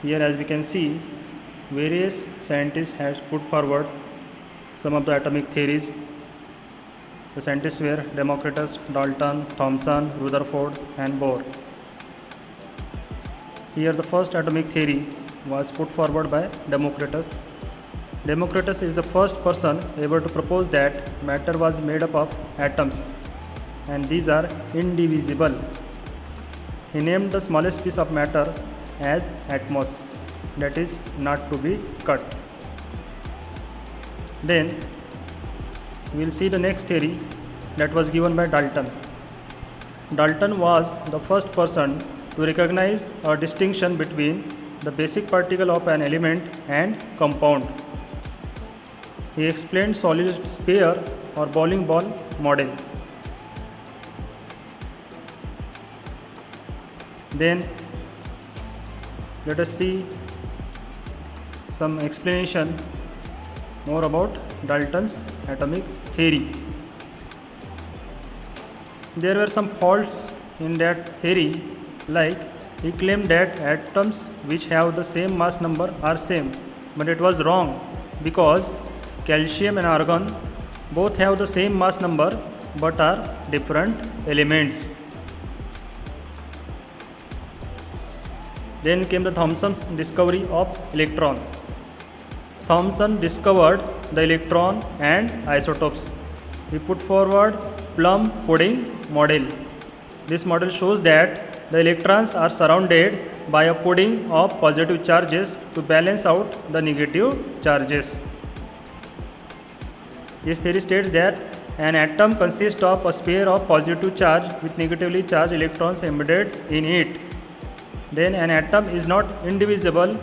Here, as we can see, various scientists have put forward some of the atomic theories. The scientists were Democritus, Dalton, Thomson, Rutherford, and Bohr. Here, the first atomic theory was put forward by Democritus. Democritus is the first person ever to propose that matter was made up of atoms and these are indivisible. He named the smallest piece of matter as atmos, that is not to be cut. Then we will see the next theory that was given by Dalton. Dalton was the first person to recognize a distinction between the basic particle of an element and compound. He explained solid sphere or bowling ball model. Then let us see some explanation more about Dalton's atomic theory. There were some faults in that theory, like he claimed that atoms which have the same mass number are same, but it was wrong because calcium and argon both have the same mass number but are different elements. Then came the Thomson's discovery of electron. Thomson discovered the electron and isotopes. He put forward plum pudding model. This model shows that the electrons are surrounded by a pudding of positive charges to balance out the negative charges. This theory states that an atom consists of a sphere of positive charge with negatively charged electrons embedded in it. Then an atom is not indivisible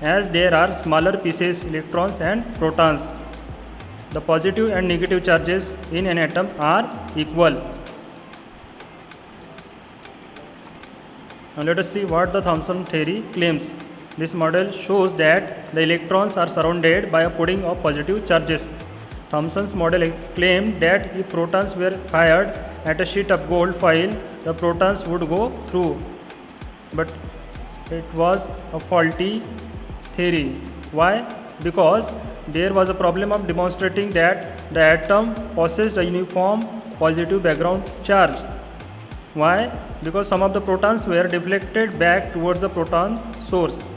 as there are smaller pieces, electrons and protons. The positive and negative charges in an atom are equal. Now let us see what the Thomson theory claims. This model shows that the electrons are surrounded by a pudding of positive charges. Thomson's model claimed that if protons were fired at a sheet of gold foil, the protons would go through. But it was a faulty theory. Why? Because there was a problem of demonstrating that the atom possessed a uniform positive background charge. Why? Because some of the protons were deflected back towards the proton source.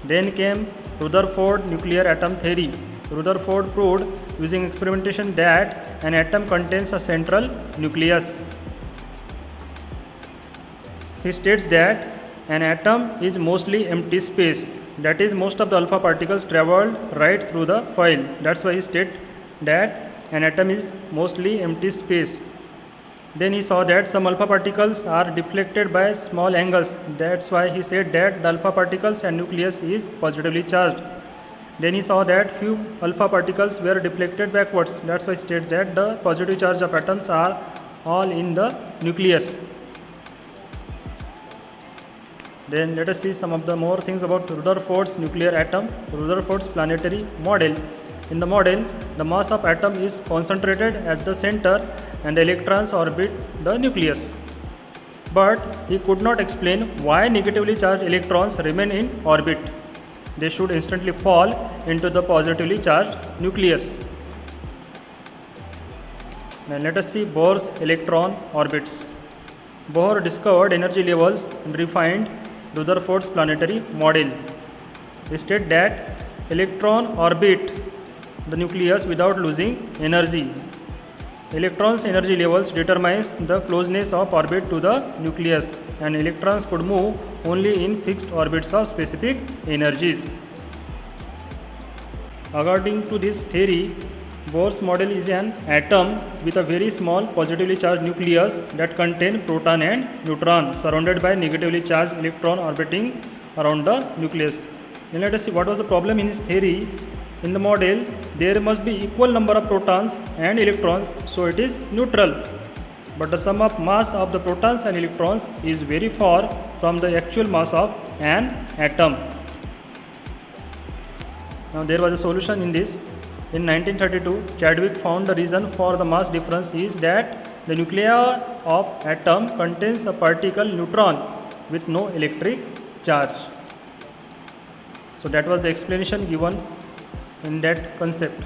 Then came Rutherford nuclear atom theory. Rutherford proved using experimentation that an atom contains a central nucleus. He states that an atom is mostly empty space, that is, most of the alpha particles traveled right through the foil. That's why he stated that an atom is mostly empty space. Then he saw that some alpha particles are deflected by small angles. That's why he said that the alpha particles and nucleus is positively charged. Then he saw that few alpha particles were deflected backwards. That's why he stated that the positive charge of atoms are all in the nucleus. Then let us see some of the more things about Rutherford's nuclear atom, Rutherford's planetary model. In the model, the mass of atom is concentrated at the center and the electrons orbit the nucleus. But he could not explain why negatively charged electrons remain in orbit. They should instantly fall into the positively charged nucleus. Now let us see Bohr's electron orbits. Bohr discovered energy levels and refined Rutherford's planetary model. He stated that electron orbit the nucleus without losing energy. Electrons' energy levels determines the closeness of orbit to the nucleus, and electrons could move only in fixed orbits of specific energies. According to this theory, Bohr's model is an atom with a very small positively charged nucleus that contain proton and neutron surrounded by negatively charged electron orbiting around the nucleus. Then let us see what was the problem in his theory. In the model, there must be equal number of protons and electrons, so it is neutral. But the sum of mass of the protons and electrons is very far from the actual mass of an atom. Now there was a solution in this. In 1932, Chadwick found the reason for the mass difference is that the nuclei of atom contains a particle neutron with no electric charge. So that was the explanation given in that concept.